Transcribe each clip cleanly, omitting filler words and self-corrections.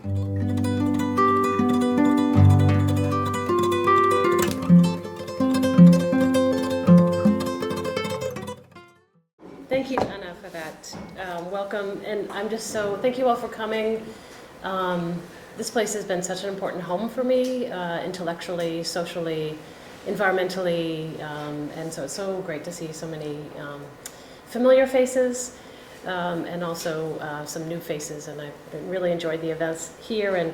Thank you, Anna, for that welcome, and thank you all for coming. This place has been such an important home for me, intellectually, socially, environmentally, and so it's so great to see so many familiar faces, and also some new faces, and I've really enjoyed the events here, and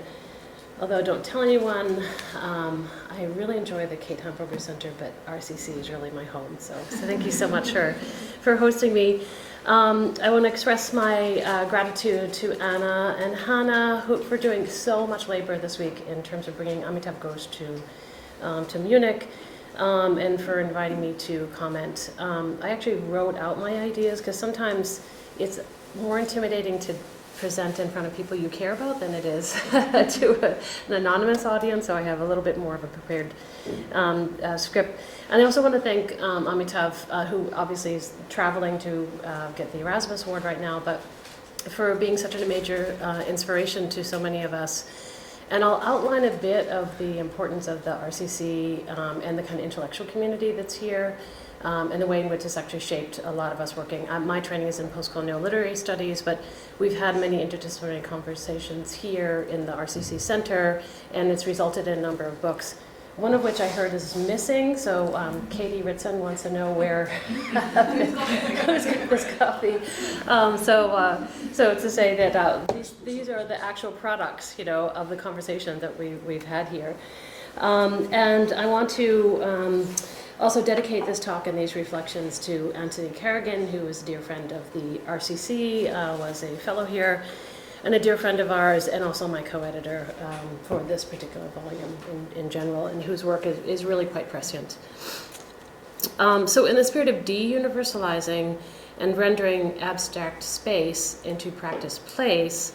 although don't tell anyone, I really enjoy the Kate Hamburger Center, but RCC is really my home, so thank you so much for hosting me. I want to express my gratitude to Anna and Hannah for doing so much labor this week in terms of bringing Amitav Ghosh to Munich, and for inviting me to comment. I actually wrote out my ideas because sometimes it's more intimidating to present in front of people you care about than it is to an anonymous audience, so I have a little bit more of a prepared script. And I also want to thank Amitav, who obviously is traveling to get the Erasmus Award right now, but for being such a major inspiration to so many of us. And I'll outline a bit of the importance of the RCC and the kind of intellectual community that's here, and the way in which it's actually shaped a lot of us working. My training is in post-colonial literary studies, but we've had many interdisciplinary conversations here in the RCC Center, and it's resulted in a number of books, one of which I heard is missing, so Katie Ritson wants to know where who's got this copy. So to say that these are the actual products, of the conversation that we've had here. And I want to also dedicate this talk and these reflections to Anthony Kerrigan, who is a dear friend of the RCC, was a fellow here, and a dear friend of ours, and also my co-editor for this particular volume in general, and whose work is really quite prescient. So in the spirit of de-universalizing and rendering abstract space into practice place,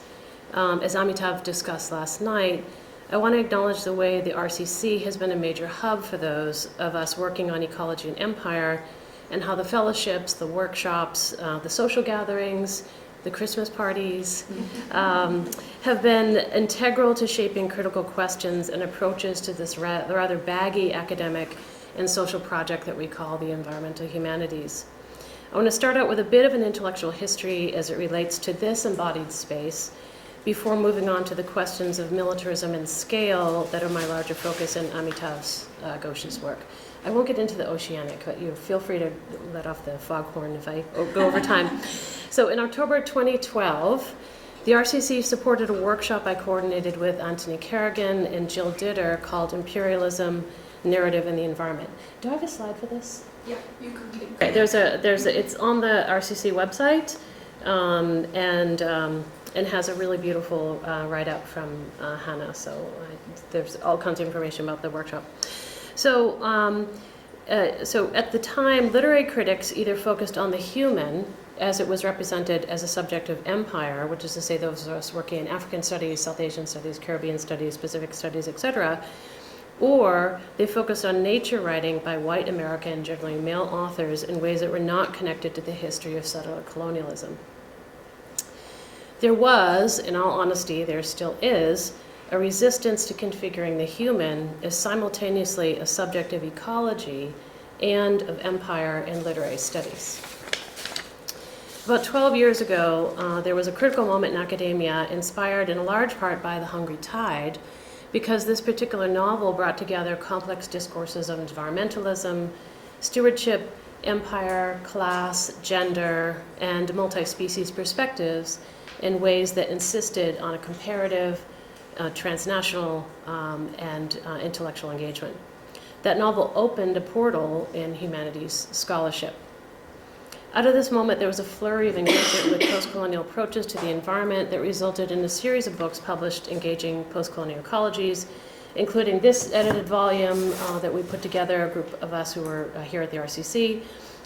as Amitav discussed last night, I want to acknowledge the way the RCC has been a major hub for those of us working on ecology and empire, and how the fellowships, the workshops, the social gatherings, the Christmas parties, have been integral to shaping critical questions and approaches to this rather baggy academic and social project that we call the environmental humanities. I want to start out with a bit of an intellectual history as it relates to this embodied space, before moving on to the questions of militarism and scale that are my larger focus in Amitav Ghosh's work. I won't get into the oceanic, but you feel free to let off the foghorn if I go over time. So in October 2012, the RCC supported a workshop I coordinated with Anthony Kerrigan and Jill Ditter called Imperialism, Narrative, and the Environment. Do I have a slide for this? Yeah, you can keep. Okay, it's on the RCC website, and has a really beautiful write-up from Hannah, so there's all kinds of information about the workshop. So at the time, literary critics either focused on the human as it was represented as a subject of empire, which is to say those of us working in African studies, South Asian studies, Caribbean studies, Pacific studies, etc., or they focused on nature writing by white American, generally male authors in ways that were not connected to the history of settler colonialism. There was, in all honesty, there still is, a resistance to configuring the human as simultaneously a subject of ecology and of empire and literary studies. About 12 years ago, there was a critical moment in academia, inspired in large part by The Hungry Tide, because this particular novel brought together complex discourses of environmentalism, stewardship, empire, class, gender, and multi-species perspectives in ways that insisted on a comparative, transnational, and intellectual engagement. That novel opened a portal in humanities scholarship. Out of this moment, there was a flurry of engagement with post-colonial approaches to the environment that resulted in a series of books published engaging post-colonial ecologies, including this edited volume that we put together, a group of us who were here at the RCC,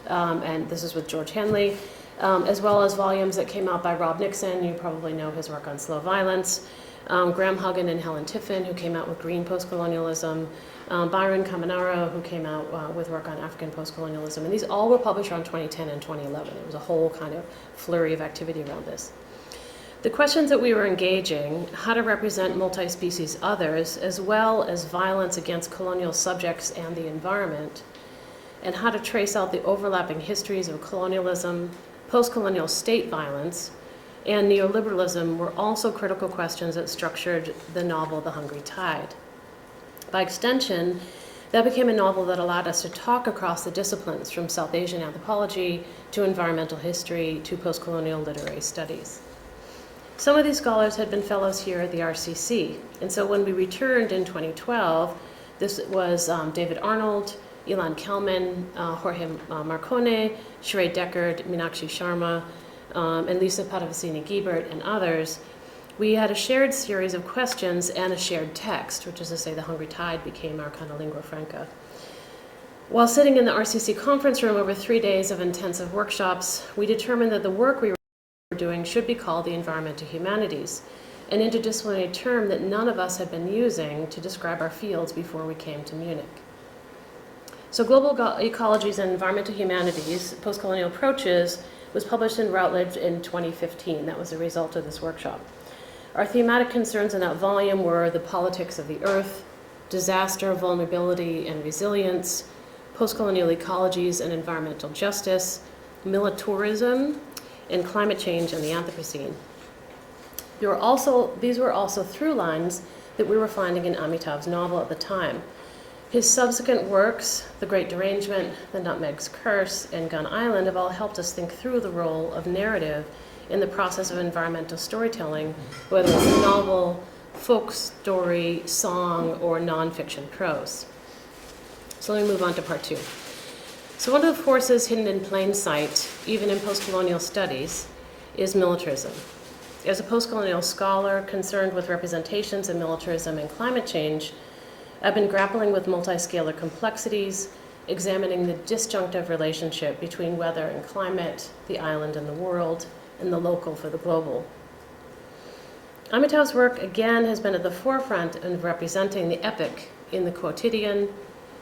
and this is with George Henley, as well as volumes that came out by Rob Nixon. You probably know his work on slow violence, Graham Huggin and Helen Tiffin, who came out with Green Postcolonialism, Byron Kaminaro, who came out with work on African postcolonialism. And these all were published around 2010 and 2011. It was a whole kind of flurry of activity around this. The questions that we were engaging, how to represent multi-species others, as well as violence against colonial subjects and the environment, and how to trace out the overlapping histories of colonialism, post-colonial state violence, and neoliberalism were also critical questions that structured the novel The Hungry Tide. By extension, that became a novel that allowed us to talk across the disciplines from South Asian anthropology to environmental history to post-colonial literary studies. Some of these scholars had been fellows here at the RCC, and so when we returned in 2012, this was David Arnold, Ilan Kelman, Jorge Marcone, Sheree Deckard, Meenakshi Sharma, and Lisa Pattavasini-Giebert, and others. We had a shared series of questions and a shared text, which is to say The Hungry Tide became our kind of lingua franca. While sitting in the RCC conference room over 3 days of intensive workshops, we determined that the work we were doing should be called the environmental humanities, an interdisciplinary term that none of us had been using to describe our fields before we came to Munich. So Global Ecologies and Environmental Humanities, Postcolonial Approaches, was published in Routledge in 2015. That was the result of this workshop. Our thematic concerns in that volume were the politics of the earth, disaster, vulnerability, and resilience, postcolonial ecologies and environmental justice, militarism, and climate change and the Anthropocene. These were also through lines that we were finding in Amitav's novel at the time. His subsequent works, The Great Derangement, The Nutmeg's Curse, and Gun Island, have all helped us think through the role of narrative in the process of environmental storytelling, whether it's a novel, folk story, song, or nonfiction prose. So let me move on to part 2. So one of the forces hidden in plain sight, even in postcolonial studies, is militarism. As a postcolonial scholar concerned with representations of militarism and climate change, I've been grappling with multi-scalar complexities, examining the disjunctive relationship between weather and climate, the island and the world, and the local for the global. Amitav's work, again, has been at the forefront of representing the epic in the quotidian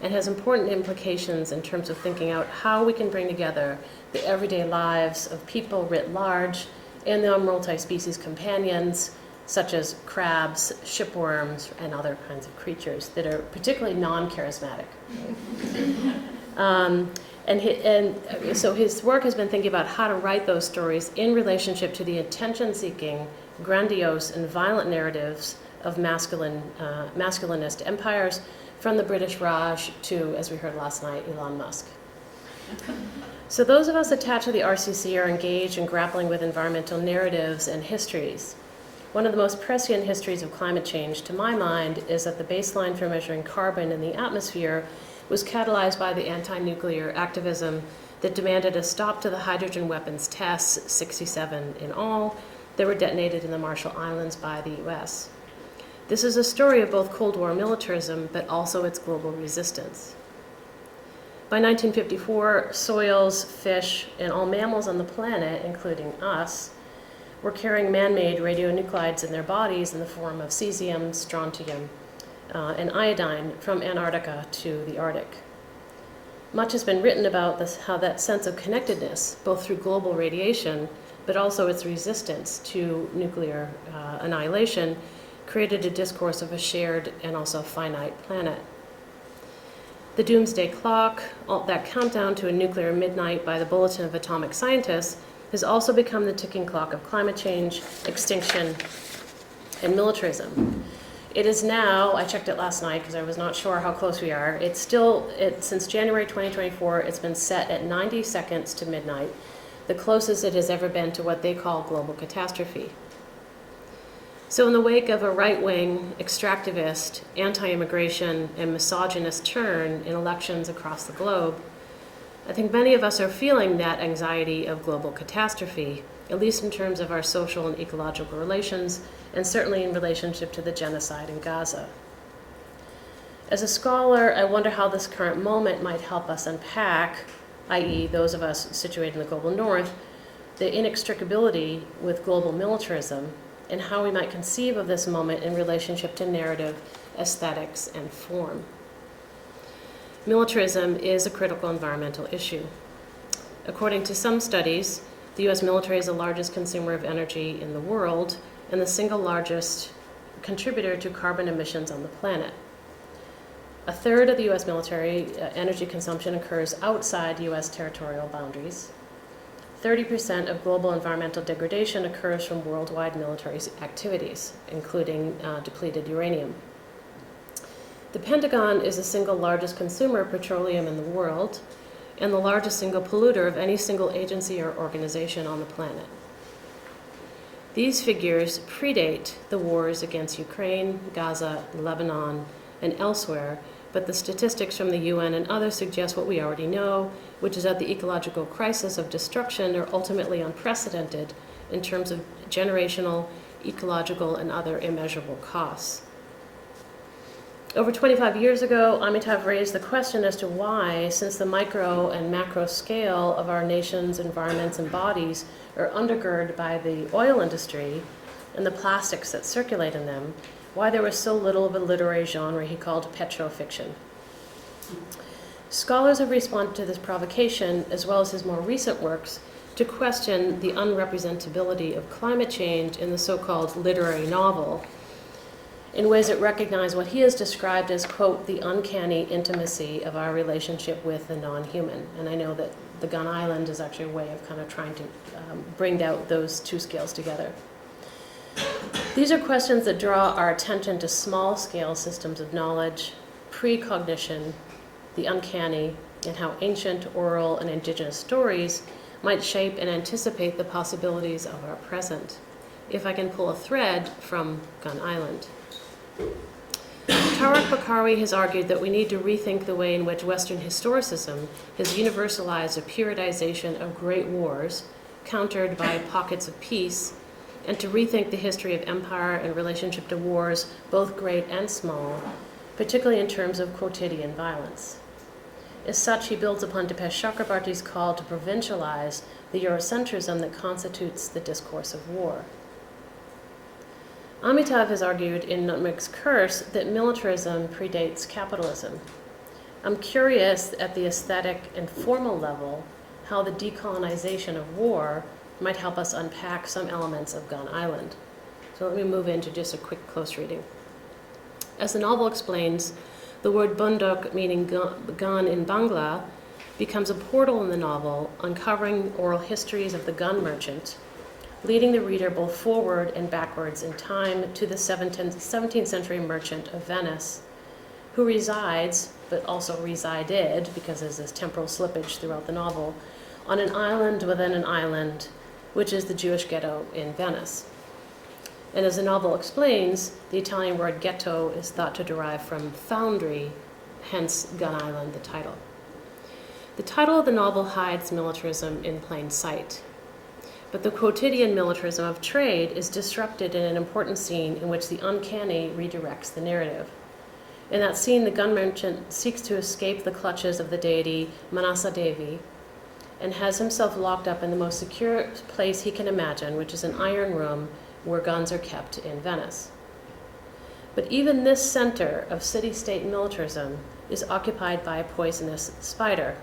and has important implications in terms of thinking out how we can bring together the everyday lives of people writ large and their multi-species companions, such as crabs, shipworms, and other kinds of creatures that are particularly non-charismatic. So his work has been thinking about how to write those stories in relationship to the attention-seeking, grandiose, and violent narratives of masculinist empires, from the British Raj to, as we heard last night, Elon Musk. So those of us attached to the RCC are engaged in grappling with environmental narratives and histories. One of the most prescient histories of climate change, to my mind, is that the baseline for measuring carbon in the atmosphere was catalyzed by the anti-nuclear activism that demanded a stop to the hydrogen weapons tests, 67 in all, that were detonated in the Marshall Islands by the US. This is a story of both Cold War militarism, but also its global resistance. By 1954, soils, fish, and all mammals on the planet, including us, were carrying man-made radionuclides in their bodies in the form of cesium, strontium, and iodine from Antarctica to the Arctic. Much has been written about this, how that sense of connectedness, both through global radiation, but also its resistance to nuclear annihilation, created a discourse of a shared and also finite planet. The doomsday clock, that countdown to a nuclear midnight by the Bulletin of Atomic Scientists, has also become the ticking clock of climate change, extinction, and militarism. It is now, I checked it last night because I was not sure how close we are, since January 2024, it's been set at 90 seconds to midnight, the closest it has ever been to what they call global catastrophe. So in the wake of a right-wing, extractivist, anti-immigration, and misogynist turn in elections across the globe, I think many of us are feeling that anxiety of global catastrophe, at least in terms of our social and ecological relations, and certainly in relationship to the genocide in Gaza. As a scholar, I wonder how this current moment might help us unpack, i.e. those of us situated in the global north, the inextricability with global militarism, and how we might conceive of this moment in relationship to narrative, aesthetics, and form. Militarism is a critical environmental issue. According to some studies, The US military is the largest consumer of energy in the world and the single largest contributor to carbon emissions on the planet. A third of the US military energy consumption occurs outside US territorial boundaries. 30% of global environmental degradation occurs from worldwide military activities, including depleted uranium. The Pentagon is the single largest consumer of petroleum in the world and the largest single polluter of any single agency or organization on the planet. These figures predate the wars against Ukraine, Gaza, Lebanon, and elsewhere, but the statistics from the UN and others suggest what we already know, which is that the ecological crisis of destruction are ultimately unprecedented in terms of generational, ecological, and other immeasurable costs. Over 25 years ago, Amitav raised the question as to why, since the micro and macro scale of our nation's environments and bodies are undergirded by the oil industry and the plastics that circulate in them, why there was so little of a literary genre he called petrofiction. Scholars have responded to this provocation, as well as his more recent works, to question the unrepresentability of climate change in the so-called literary novel, in ways that recognize what he has described as, quote, the uncanny intimacy of our relationship with the non-human. And I know that the Gun Island is actually a way of kind of trying to bring out those two scales together. These are questions that draw our attention to small-scale systems of knowledge, precognition, the uncanny, and how ancient, oral, and indigenous stories might shape and anticipate the possibilities of our present. If I can pull a thread from Gun Island. Tarak Bakawi has argued that we need to rethink the way in which Western historicism has universalized a periodization of great wars, countered by pockets of peace, and to rethink the history of empire and relationship to wars, both great and small, particularly in terms of quotidian violence. As such, he builds upon Dipesh Chakrabarty's call to provincialize the Eurocentrism that constitutes the discourse of war. Amitav has argued in Nutmeg's Curse that militarism predates capitalism. I'm curious at the aesthetic and formal level how the decolonization of war might help us unpack some elements of Gun Island. So let me move into just a quick close reading. As the novel explains, the word bunduk, meaning gun in Bangla, becomes a portal in the novel, uncovering oral histories of the gun merchant, leading the reader both forward and backwards in time to the 17th century merchant of Venice, who resides, but also resided, because there's this temporal slippage throughout the novel, on an island within an island, which is the Jewish ghetto in Venice. And as the novel explains, the Italian word ghetto is thought to derive from foundry, hence Gun Island, the title. The title of the novel hides militarism in plain sight. But the quotidian militarism of trade is disrupted in an important scene in which the uncanny redirects the narrative. In that scene, the gun merchant seeks to escape the clutches of the deity Manasa Devi and has himself locked up in the most secure place he can imagine, which is an iron room where guns are kept in Venice. But even this center of city-state militarism is occupied by a poisonous spider,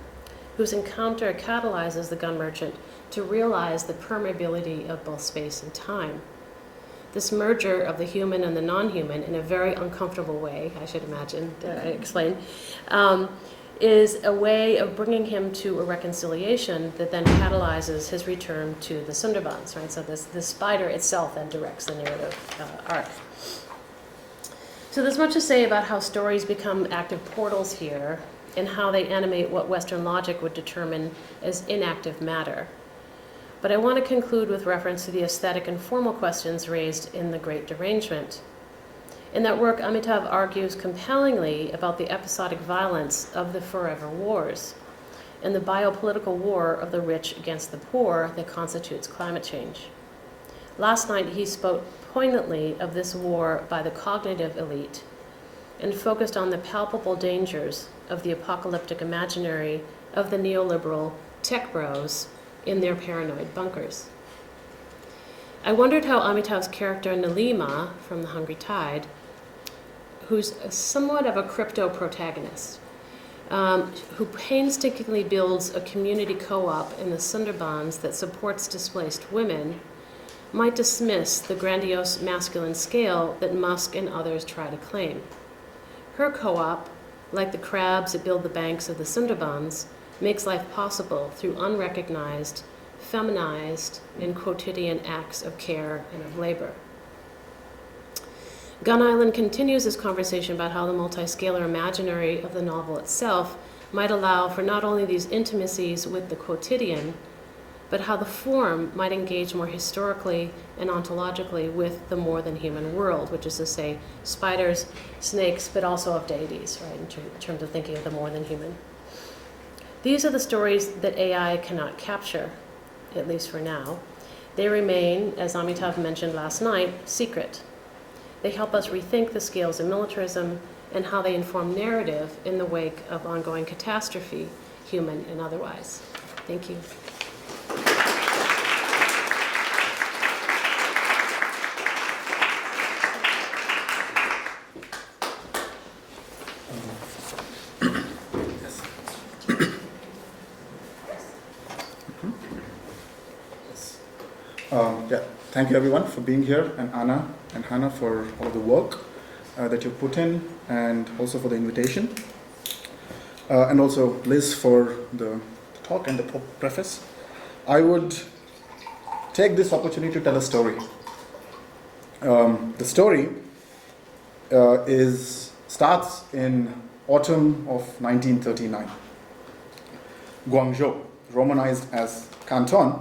whose encounter catalyzes the gun merchant to realize the permeability of both space and time. This merger of the human and the non-human in a very uncomfortable way, I should imagine, explain, is a way of bringing him to a reconciliation that then catalyzes his return to the Sundarbans, right? So the spider itself then directs the narrative arc. So there's much to say about how stories become active portals here and how they animate what Western logic would determine as inactive matter. But I want to conclude with reference to the aesthetic and formal questions raised in The Great Derangement. In that work, Amitav argues compellingly about the episodic violence of the forever wars and the biopolitical war of the rich against the poor that constitutes climate change. Last night, he spoke poignantly of this war by the cognitive elite and focused on the palpable dangers of the apocalyptic imaginary of the neoliberal tech bros in their paranoid bunkers. I wondered how Amitav's character Nalima from The Hungry Tide, who's somewhat of a crypto protagonist, who painstakingly builds a community co-op in the Sundarbans that supports displaced women, might dismiss the grandiose masculine scale that Musk and others try to claim. Her co-op, like the crabs that build the banks of the Sundarbans, makes life possible through unrecognized, feminized, and quotidian acts of care and of labor. Gun Island continues this conversation about how the multiscalar imaginary of the novel itself might allow for not only these intimacies with the quotidian, but how the form might engage more historically and ontologically with the more than human world, which is to say spiders, snakes, but also of deities, right, in terms of thinking of the more than human. These are the stories that AI cannot capture, at least for now. They remain, as Amitav mentioned last night, secret. They help us rethink the scales of militarism and how they inform narrative in the wake of ongoing catastrophe, human and otherwise. Thank you. Thank you everyone for being here, and Anna and Hannah for all the work that you put in, and also for the invitation, and also Liz for the talk and the preface. I would take this opportunity to tell a story. The story starts in autumn of 1939. Guangzhou, romanized as Canton,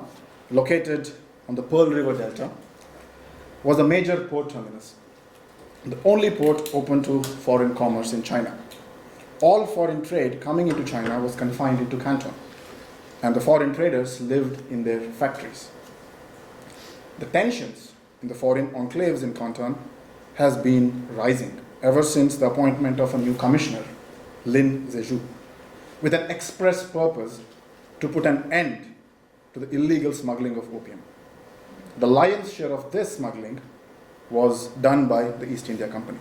located on the Pearl River Delta, was a major port terminus, the only port open to foreign commerce in China. All foreign trade coming into China was confined into Canton, and the foreign traders lived in their factories. The tensions in the foreign enclaves in Canton has been rising ever since the appointment of a new commissioner, Lin Zezhu, with an express purpose to put an end to the illegal smuggling of opium. The lion's share of this smuggling was done by the East India Company.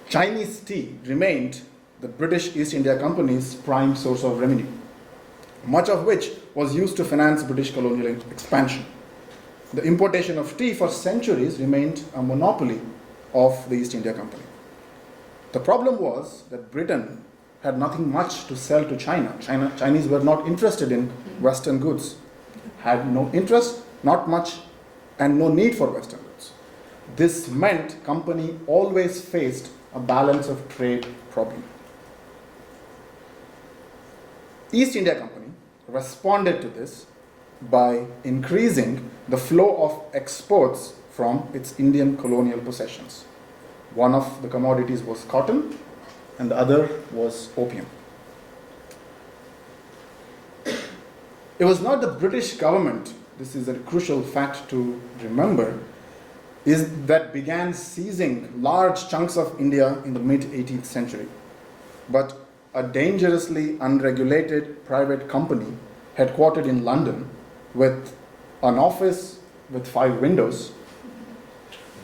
Chinese tea remained the British East India Company's prime source of revenue, much of which was used to finance British colonial expansion. The importation of tea for centuries remained a monopoly of the East India Company. The problem was that Britain had nothing much to sell to China. Chinese were not interested in Western goods, had no interest, not much, and no need for Western goods. This meant company always faced a balance of trade problem. East India Company responded to this by increasing the flow of exports from its Indian colonial possessions. One of the commodities was cotton, and the other was opium. It was not the British government, this is a crucial fact to remember, that began seizing large chunks of India in the mid-18th century, but a dangerously unregulated private company headquartered in London with an office with 5 windows.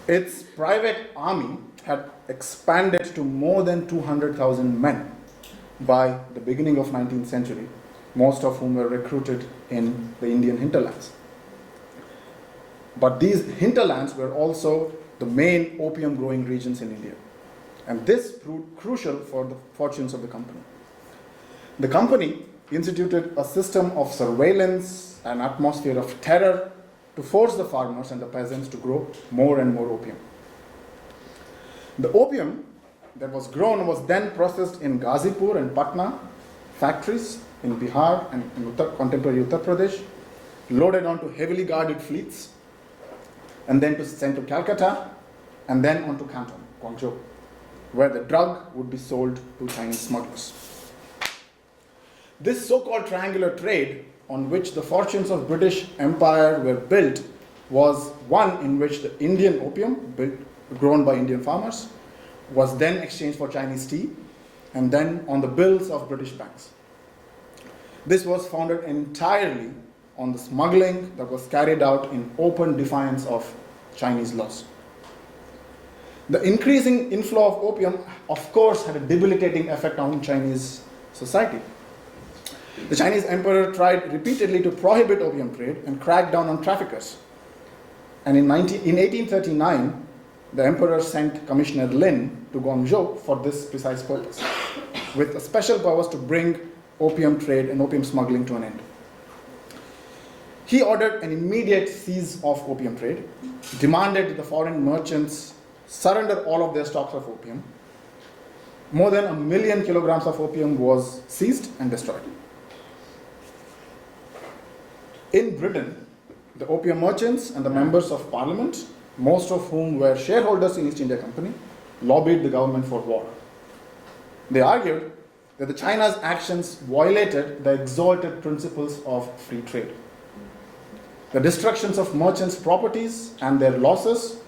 Its private army had expanded to more than 200,000 men by the beginning of 19th century, most of whom were recruited in the Indian hinterlands. But these hinterlands were also the main opium growing regions in India, and this proved crucial for the fortunes of the company. The company instituted a system of surveillance, an atmosphere of terror, to force the farmers and the peasants to grow more and more opium. The opium that was grown was then processed in Ghazipur and Patna factories in Bihar and in contemporary Uttar Pradesh, loaded onto heavily guarded fleets, and then sent to Calcutta, and then onto Canton, Guangzhou, where the drug would be sold to Chinese smugglers. This so-called triangular trade, on which the fortunes of British Empire were built, was one in which the Indian opium, grown by Indian farmers, was then exchanged for Chinese tea, and then on the bills of British banks. This was founded entirely on the smuggling that was carried out in open defiance of Chinese laws. The increasing inflow of opium, of course, had a debilitating effect on Chinese society. The Chinese emperor tried repeatedly to prohibit opium trade and crack down on traffickers. And in 1839, the emperor sent Commissioner Lin to Guangzhou for this precise purpose, with a special powers to bring opium trade and opium smuggling to an end. He ordered an immediate cease of opium trade, demanded the foreign merchants surrender all of their stocks of opium. More than 1 million kilograms of opium was seized and destroyed. In Britain, the opium merchants and the members of parliament, most of whom were shareholders in East India Company, lobbied the government for war. They argued that the China's actions violated the exalted principles of free trade. The destructions of merchants' properties and their losses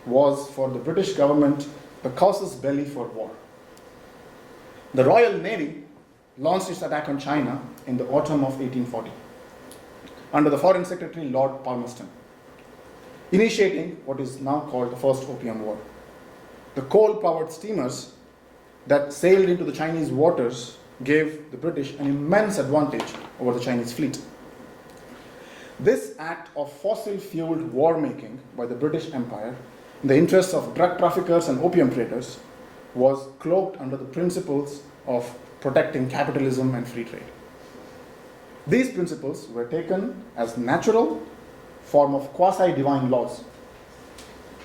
was for the British government the casus belli for war. The Royal Navy launched its attack on China in the autumn of 1840 under the Foreign Secretary Lord Palmerston, initiating what is now called the First Opium War. The coal-powered steamers that sailed into the Chinese waters gave the British an immense advantage over the Chinese fleet. This act of fossil-fueled war-making by the British Empire in the interests of drug traffickers and opium traders was cloaked under the principles of protecting capitalism and free trade. These principles were taken as natural form of quasi-divine laws.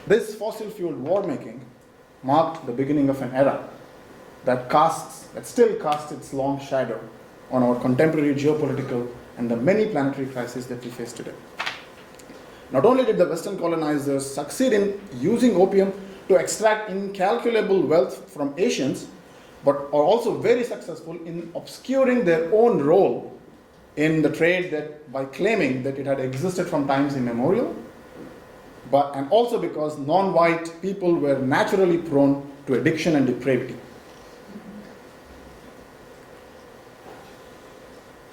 This fossil-fueled war-making marked the beginning of an era that still casts its long shadow on our contemporary geopolitical and the many planetary crises that we face today. Not only did the Western colonizers succeed in using opium to extract incalculable wealth from Asians, but are also very successful in obscuring their own role in the trade that by claiming that it had existed from times immemorial, and also because non-white people were naturally prone to addiction and depravity.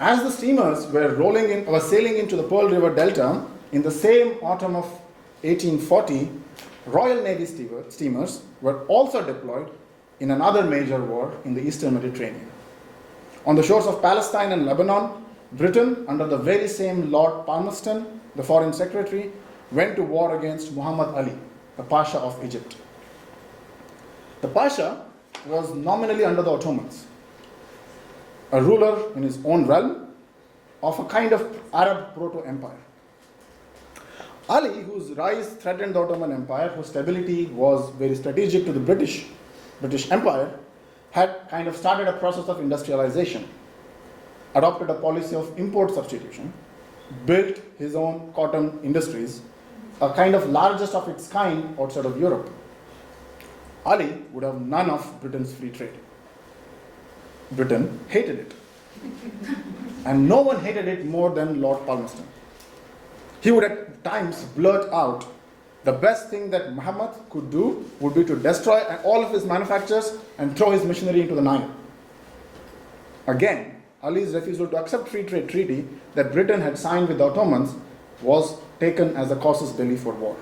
As the steamers were sailing into the Pearl River Delta in the same autumn of 1840, Royal Navy steamers were also deployed in another major war in the Eastern Mediterranean. On the shores of Palestine and Lebanon, Britain, under the very same Lord Palmerston, the Foreign Secretary, went to war against Muhammad Ali, the Pasha of Egypt. The Pasha was nominally under the Ottomans, a ruler in his own realm of a kind of Arab proto-empire. Ali, whose rise threatened the Ottoman Empire, whose stability was very strategic to the British Empire, had kind of started a process of industrialization, adopted a policy of import substitution, built his own cotton industries, a kind of largest of its kind outside of Europe. Ali would have none of Britain's free trade. Britain hated it. And no one hated it more than Lord Palmerston. He would at times blurt out, the best thing that Muhammad could do would be to destroy all of his manufactures and throw his machinery into the Nile. Again, Ali's refusal to accept free trade treaty that Britain had signed with the Ottomans was taken as a casus belli for war.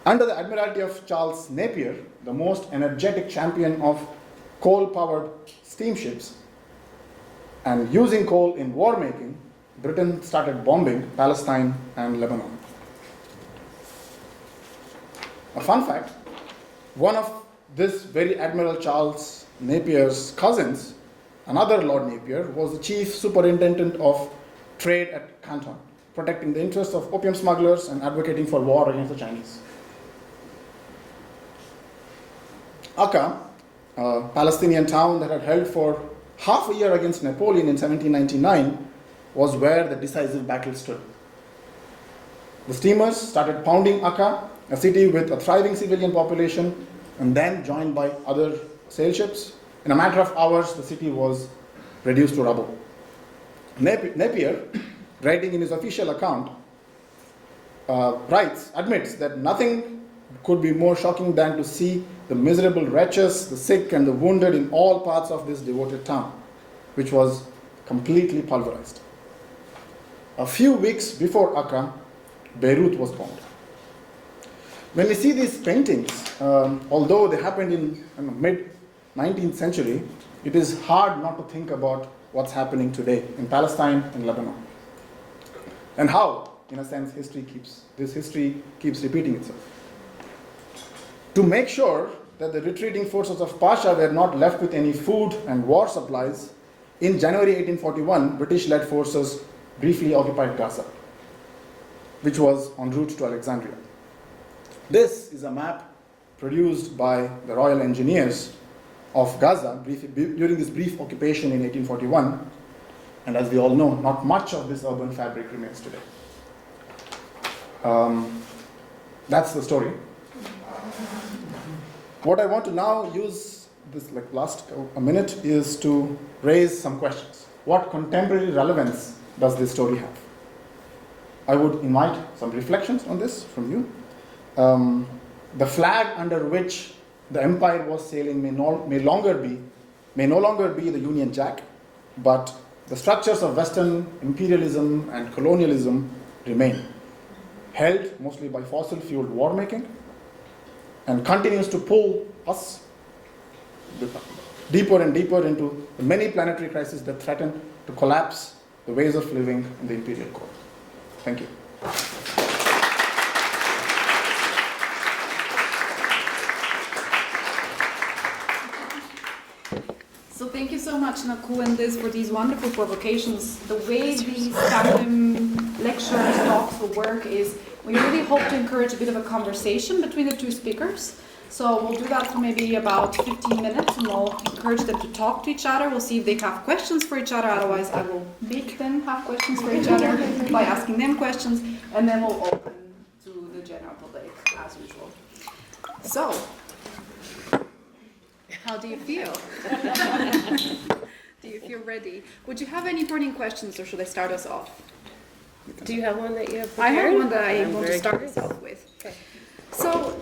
Under the admiralty of Charles Napier, the most energetic champion of coal-powered steamships, and using coal in war-making, Britain started bombing Palestine and Lebanon. A fun fact, one of this very Admiral Charles Napier's cousins, another Lord Napier, was the chief superintendent of trade at Canton, protecting the interests of opium smugglers and advocating for war against the Chinese. Akka, a Palestinian town that had held for half a year against Napoleon in 1799, was where the decisive battle stood. The steamers started pounding Akka, a city with a thriving civilian population, and then joined by other sail ships. In a matter of hours, the city was reduced to rubble. Napier, writing in his official account, admits that nothing could be more shocking than to see the miserable wretches, the sick and the wounded in all parts of this devoted town, which was completely pulverized. A few weeks before Akka, Beirut was bombed. When we see these paintings, although they happened in mid-19th century, it is hard not to think about what's happening today in Palestine and Lebanon. And how, in a sense, history keeps repeating itself. To make sure that the retreating forces of Pasha were not left with any food and war supplies, in January 1841, British-led forces briefly occupied Gaza, which was en route to Alexandria. This is a map produced by the Royal Engineers of Gaza during this brief occupation in 1841, and as we all know, not much of this urban fabric remains today. That's the story. What I want to now use this last a minute is to raise some questions. What contemporary relevance does this story have? I would invite some reflections on this from you. The flag under which the empire was sailing may no longer be the Union Jack, but the structures of Western imperialism and colonialism remain, held mostly by fossil-fueled war making, and continues to pull us deeper and deeper into the many planetary crises that threaten to collapse the ways of living in the imperial core. Thank you. So thank you so much, Nakul and Liz, for these wonderful provocations. The way these tandem lecture talks will work is we really hope to encourage a bit of a conversation between the two speakers. So we'll do that for maybe about 15 minutes, and we'll encourage them to talk to each other. We'll see if they have questions for each other. Otherwise, I will make them have questions for each other by asking them questions, and then we'll open to the general public as usual. So, how do you feel? Do you feel ready? Would you have any burning questions, or should I start us off? Do you have one that you have I prepared? have one that I I'm want to very start curious. us off with. Okay. So,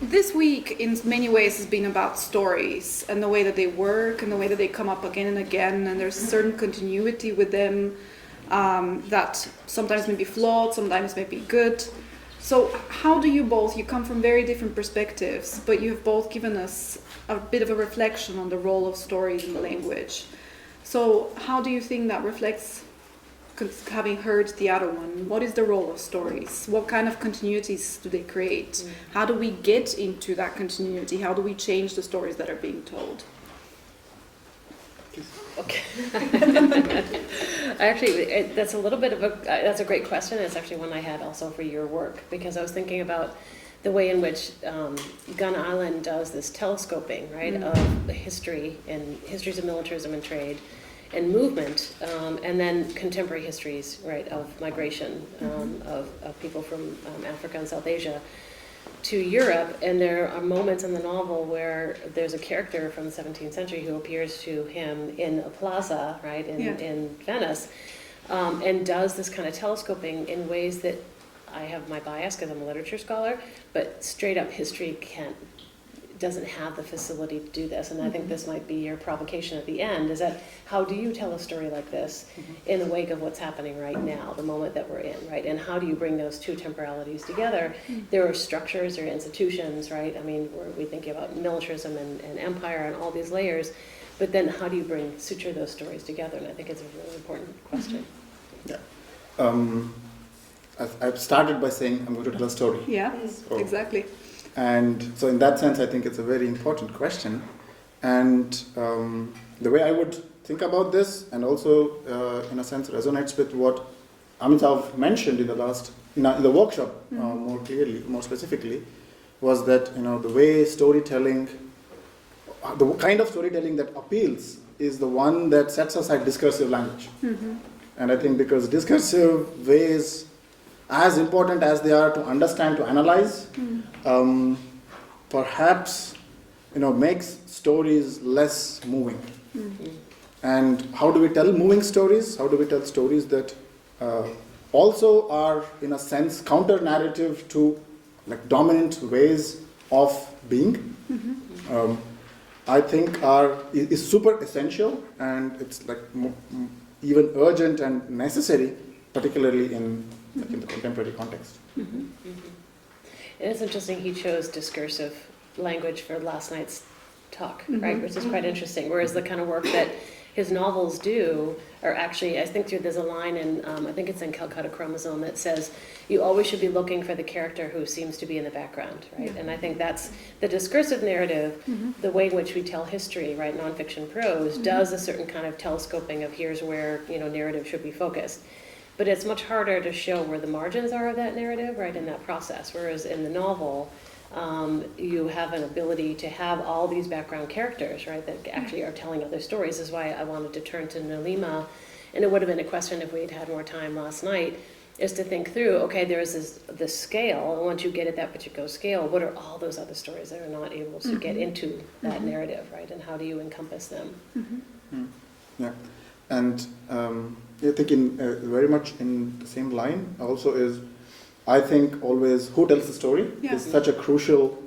this week, in many ways, has been about stories and the way that they work and the way that they come up again and again, and there's a certain continuity with them that sometimes may be flawed, sometimes may be good. So how do you both, you come from very different perspectives, but you have both given us a bit of a reflection on the role of stories in the language. So how do you think that reflects, having heard the other one? What is the role of stories? What kind of continuities do they create? How do we get into that continuity? How do we change the stories that are being told? Okay. Actually, that's a little bit of that's a great question. It's actually one I had also for your work, because I was thinking about the way in which Gun Island does this telescoping, right, of the history and histories of militarism and trade and movement, and then contemporary histories, right, of migration of people from Africa and South Asia to Europe. And there are moments in the novel where there's a character from the 17th century who appears to him in a plaza, right, in Venice, and does this kind of telescoping in ways that I have my bias because I'm a literature scholar, but straight up history doesn't have the facility to do this. And I think this might be your provocation at the end, is that how do you tell a story like this in the wake of what's happening right now, the moment that we're in, right? And how do you bring those two temporalities together? There are structures, there are institutions, right? I mean, we think about militarism and empire and all these layers, but then how do you suture those stories together? And I think it's a really important question. Yeah. I've started by saying I'm going to tell a story. Yeah, exactly. And so in that sense, I think it's a very important question. And the way I would think about this, and also in a sense resonates with what Amitav mentioned in the workshop more clearly, more specifically, was that the way storytelling, the kind of storytelling that appeals is the one that sets aside discursive language. And I think because discursive ways, as important as they are to understand, to analyze, perhaps makes stories less moving. And how do we tell moving stories? How do we tell stories that also are, in a sense, counter-narrative to dominant ways of being? I think is super essential, and it's even urgent and necessary, particularly in the contemporary context. And it's interesting he chose discursive language for last night's talk, right? Which is quite interesting. Whereas the kind of work that his novels do are actually, I think there's a line in, I think it's in Calcutta Chromosome that says, you always should be looking for the character who seems to be in the background, right? And I think that's the discursive narrative, the way in which we tell history, right? Nonfiction prose does a certain kind of telescoping of here's where, narrative should be focused. But it's much harder to show where the margins are of that narrative, right, in that process. Whereas in the novel, you have an ability to have all these background characters, right, that actually are telling other stories. This is why I wanted to turn to Nalima, and it would have been a question if we had had more time last night, is to think through, okay, there's this scale, and once you get at that particular scale, what are all those other stories that are not able to get into that narrative, right, and how do you encompass them? Yeah, and I think very much in the same line also is, I think always who tells the story is such a crucial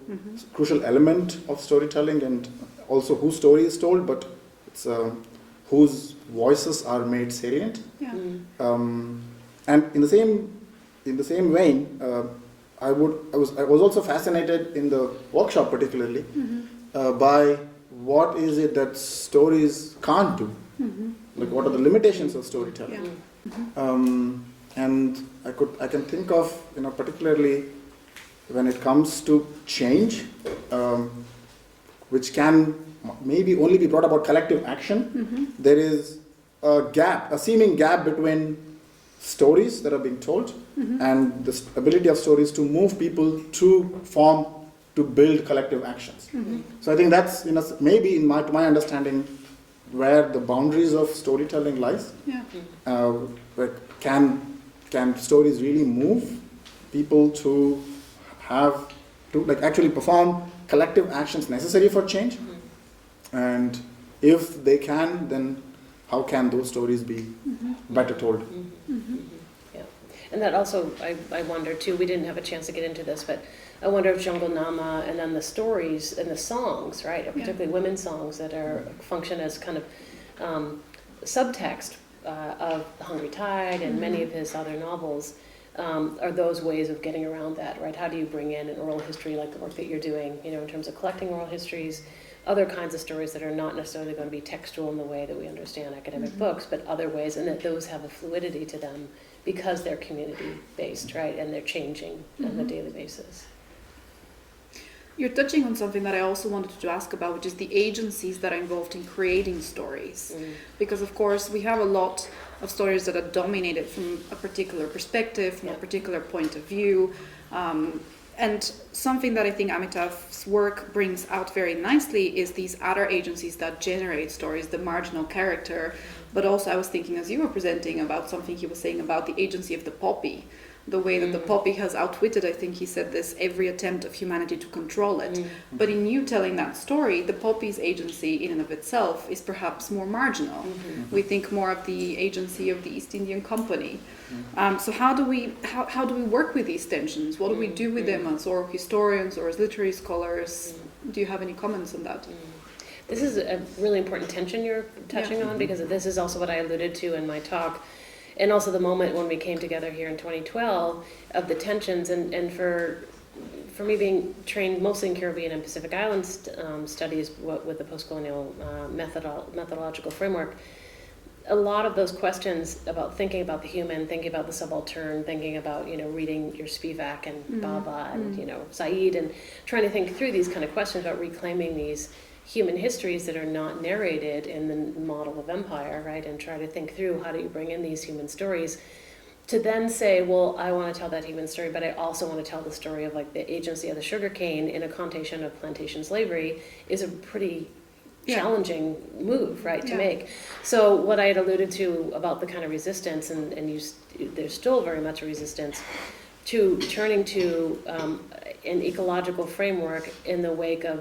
element of storytelling, and also whose story is told, but it's whose voices are made salient. And in the same vein, I was also fascinated in the workshop particularly by what is it that stories can't do, like what are the limitations of storytelling. And I can think of, particularly when it comes to change, which can maybe only be brought about collective action. There is a seeming gap between stories that are being told and the ability of stories to move people to build collective actions. So I think that's, maybe to my understanding, where the boundaries of storytelling lies. Where can stories really move people to actually perform collective actions necessary for change? And if they can, then how can those stories be better told? Yeah, and that also, I wonder too, we didn't have a chance to get into this, but I wonder if Jungle Nama and then the stories and the songs, right, particularly women's songs that function as kind of subtext of The Hungry Tide and many of his other novels, are those ways of getting around that, right? How do you bring in an oral history like the work that you're doing, in terms of collecting oral histories, other kinds of stories that are not necessarily going to be textual in the way that we understand academic books, but other ways, and that those have a fluidity to them because they're community-based, right, and they're changing on a daily basis. You're touching on something that I also wanted to ask about, which is the agencies that are involved in creating stories. Because, of course, we have a lot of stories that are dominated from a particular perspective, from a particular point of view. And something that I think Amitav's work brings out very nicely is these other agencies that generate stories, the marginal character. But also I was thinking, as you were presenting, about something he was saying about the agency of the poppy. The way that the poppy has outwitted, I think he said this, every attempt of humanity to control it. But in you telling that story, the poppy's agency in and of itself is perhaps more marginal. We think more of the agency of the East Indian Company. So how do we work with these tensions? What do we do with them as oral historians or as literary scholars? Do you have any comments on that? This is a really important tension you're touching on, because this is also what I alluded to in my talk. And also the moment when we came together here in 2012 of the tensions, and for me being trained mostly in Caribbean and Pacific Islands studies with the post-colonial methodological framework, a lot of those questions about thinking about the human, thinking about the subaltern, thinking about, reading your Spivak and Baba and, Said, and trying to think through these kind of questions about reclaiming these human histories that are not narrated in the model of empire, right? And try to think through how do you bring in these human stories to then say, well, I want to tell that human story, but I also want to tell the story of like the agency of the sugarcane in a connotation of plantation slavery is a pretty challenging move, right, to make. So what I had alluded to about the kind of resistance, and there's still very much a resistance to turning to an ecological framework in the wake of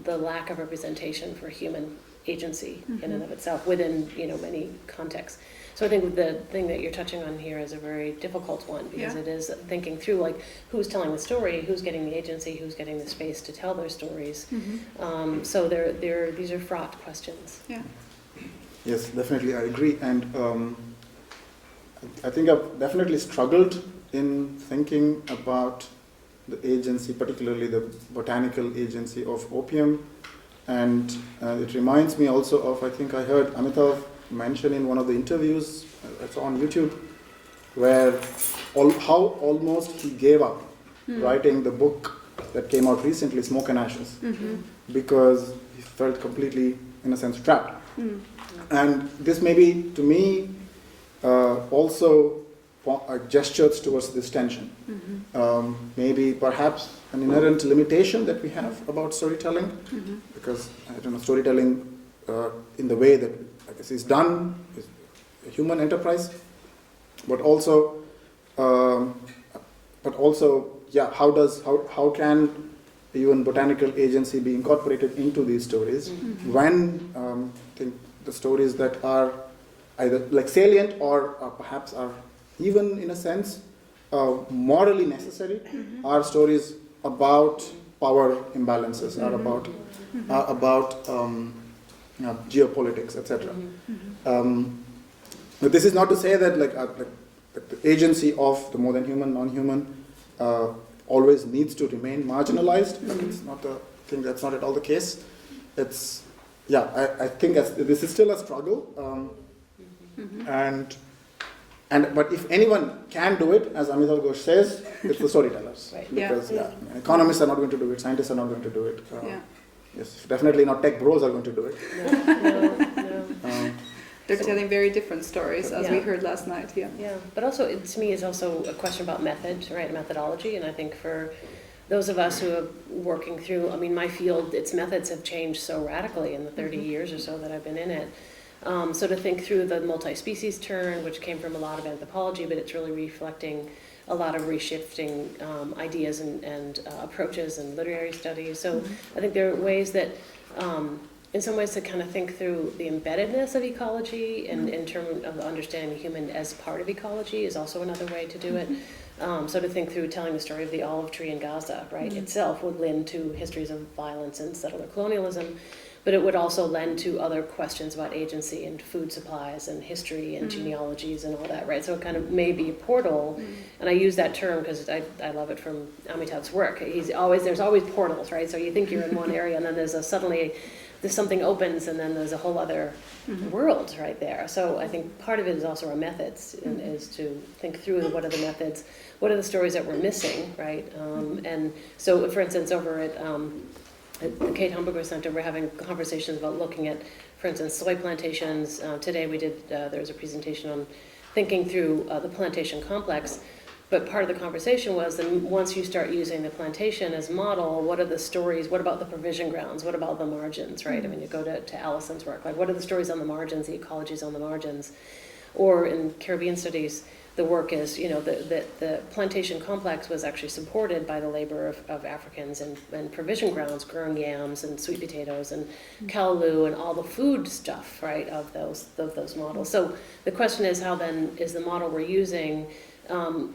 the lack of representation for human agency in and of itself within many contexts. So I think the thing that you're touching on here is a very difficult one, because it is thinking through like who's telling the story, who's getting the agency, who's getting the space to tell their stories. So these are fraught questions. Yes, definitely, I agree, and I think I've definitely struggled in thinking about the agency, particularly the botanical agency of opium. And it reminds me also of, I think I heard Amitav mention in one of the interviews, it's on YouTube, where how almost he gave up writing the book that came out recently, Smoke and Ashes, because he felt completely, in a sense, trapped. And this may be, to me, also gestures towards this tension. Maybe perhaps an inherent limitation that we have about storytelling, because I don't know, storytelling in the way that I guess is done is a human enterprise, but also, yeah, how can even botanical agency be incorporated into these stories when I think the stories that are either like salient or perhaps are even in a sense morally necessary are stories about power imbalances, are about geopolitics, etc. But this is not to say that the agency of the more than human, non-human always needs to remain marginalized. Like it's not a thing. That's not at all the case. It's I think this is still a struggle, but if anyone can do it, as Amitav Ghosh says, it's the storytellers. Right. Because economists are not going to do it, scientists are not going to do it. Yes, definitely not tech bros are going to do it. No. They're telling very different stories, as we heard last night. Yeah, but also, to me, it's also a question about method, right? Methodology, and I think for those of us who are working through, I mean, my field, its methods have changed so radically in the 30 years or so that I've been in it. So to think through the multi-species turn, which came from a lot of anthropology, but it's really reflecting a lot of reshifting ideas and approaches and literary studies. So I think there are ways that, in some ways, to kind of think through the embeddedness of ecology and in terms of understanding the human as part of ecology is also another way to do it. So to think through telling the story of the olive tree in Gaza, right, itself would lend to histories of violence and settler colonialism, but it would also lend to other questions about agency and food supplies and history and genealogies and all that, right? So it kind of may be a portal, and I use that term because I love it from Amitav's work. There's always portals, right? So you think you're in one area, and then suddenly something opens, and then there's a whole other world right there. So I think part of it is also our methods, is to think through what are the methods, what are the stories that we're missing, right? And so, for instance, over at the Kate Humberger Center, we're having conversations about looking at, for instance, soy plantations. Today we did, there was a presentation on thinking through the plantation complex, but part of the conversation was that once you start using the plantation as model, what are the stories, what about the provision grounds, what about the margins, right? I mean, you go to Allison's work, like what are the stories on the margins, the ecologies on the margins? Or in Caribbean studies, the work is, the plantation complex was actually supported by the labor of Africans and provision grounds, growing yams and sweet potatoes and callaloo and all the food stuff, right, of those models. So the question is, how then is the model we're using? Kamal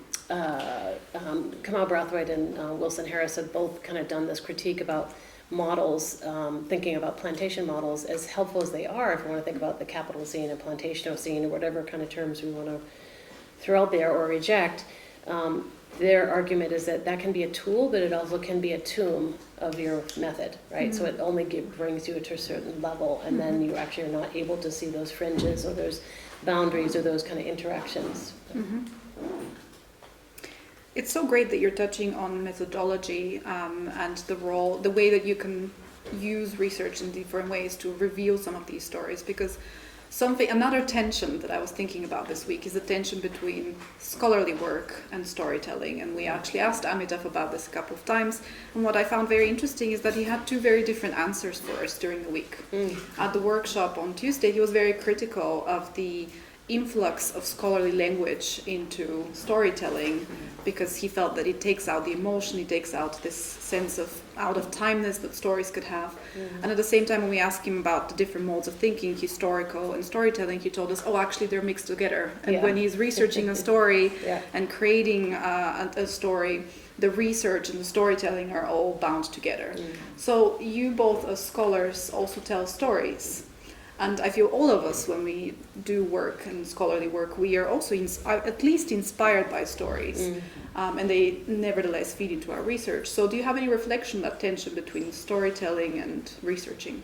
Brathwaite and Wilson Harris have both kind of done this critique about models, thinking about plantation models, as helpful as they are, if we want to think about the capital scene, a plantation scene, or whatever kind of terms we want to throw out there or reject. Their argument is that can be a tool, but it also can be a tomb of your method, right? So it only brings you to a certain level, and then you actually are not able to see those fringes or those boundaries or those kind of interactions. It's so great that you're touching on methodology and the way that you can use research in different ways to reveal some of these stories, because another tension that I was thinking about this week is the tension between scholarly work and storytelling. And we actually asked Amitav about this a couple of times. And what I found very interesting is that he had two very different answers for us during the week. At the workshop on Tuesday, he was very critical of the influx of scholarly language into storytelling, because he felt that it takes out the emotion, it takes out this sense of out-of-timeness that stories could have. And at the same time, when we asked him about the different modes of thinking, historical and storytelling, he told us, actually they're mixed together. And when he's researching a story and creating a story, the research and the storytelling are all bound together. So you both as scholars also tell stories. And I feel all of us, when we do work and scholarly work, we are also at least inspired by stories. And they nevertheless feed into our research. So do you have any reflection on that tension between storytelling and researching?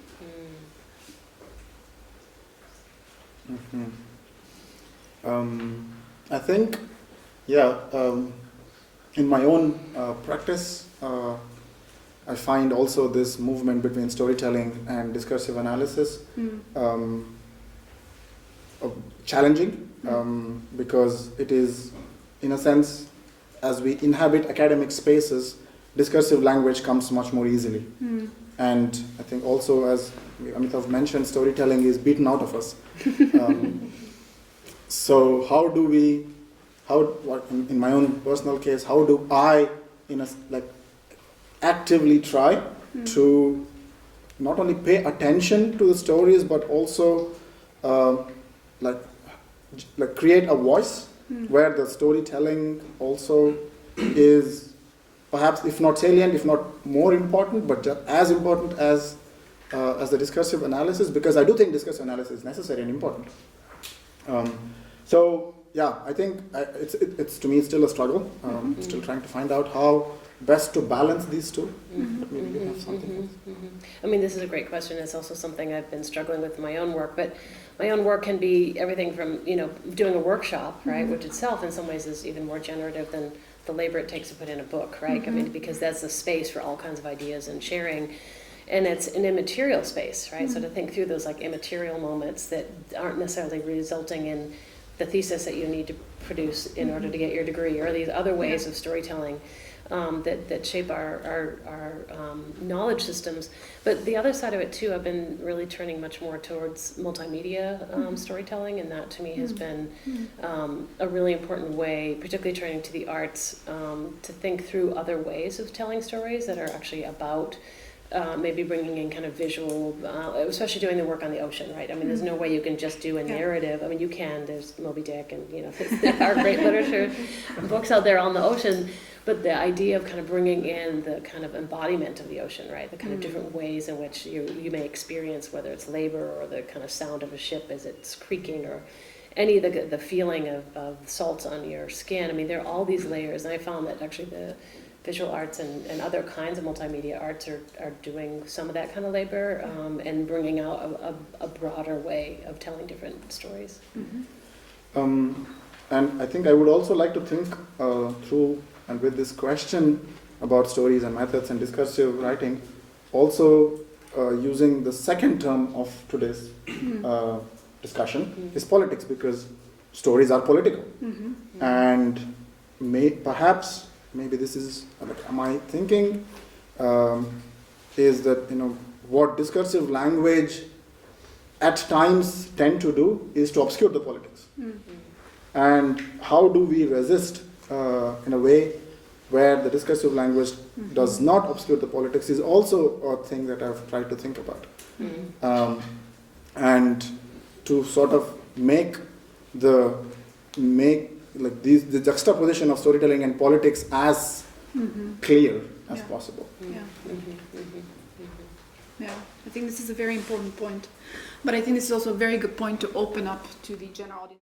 I think, in my own practice, I find also this movement between storytelling and discursive analysis challenging, because it is, in a sense, as we inhabit academic spaces, discursive language comes much more easily. And I think also, as Amitav mentioned, storytelling is beaten out of us. So how do we, in my own personal case, how do I, actively try to not only pay attention to the stories, but also create a voice where the storytelling also is perhaps, if not salient, if not more important, but just as important as the discursive analysis, because I do think discursive analysis is necessary and important. I think it's to me still a struggle. Still trying to find out how best to balance these two. But maybe you have something else. I mean, this is a great question. It's also something I've been struggling with in my own work. But my own work can be everything from, doing a workshop, right, which itself in some ways is even more generative than the labor it takes to put in a book, right? I mean, because that's a space for all kinds of ideas and sharing. And it's an immaterial space, right? So to think through those immaterial moments that aren't necessarily resulting in the thesis that you need to produce in order to get your degree, or these other ways of storytelling that shape our knowledge systems. But the other side of it too, I've been really turning much more towards multimedia storytelling, and that to me has been a really important way, particularly turning to the arts, to think through other ways of telling stories that are actually about maybe bringing in kind of visual, especially doing the work on the ocean, right? I mean, there's no way you can just do a narrative. I mean, you can. There's Moby Dick, and there are great literature books out there on the ocean. But the idea of kind of bringing in the kind of embodiment of the ocean, right? The kind of different ways in which you may experience, whether it's labor or the kind of sound of a ship as it's creaking, or any of the feeling of salts on your skin. I mean, there are all these layers, and I found that actually the visual arts and other kinds of multimedia arts are doing some of that kind of labor, and bringing out a broader way of telling different stories. And I think I would also like to think through, and with this question about stories and methods and discursive writing, also using the second term of today's discussion is politics, because stories are political. And maybe this is, my thinking is that, what discursive language at times tend to do is to obscure the politics. And how do we resist in a way where the discursive language does not obscure the politics is also a thing that I've tried to think about. And to sort of make the juxtaposition of storytelling and politics as clear as possible. Yeah, I think this is a very important point. But I think this is also a very good point to open up to the general audience.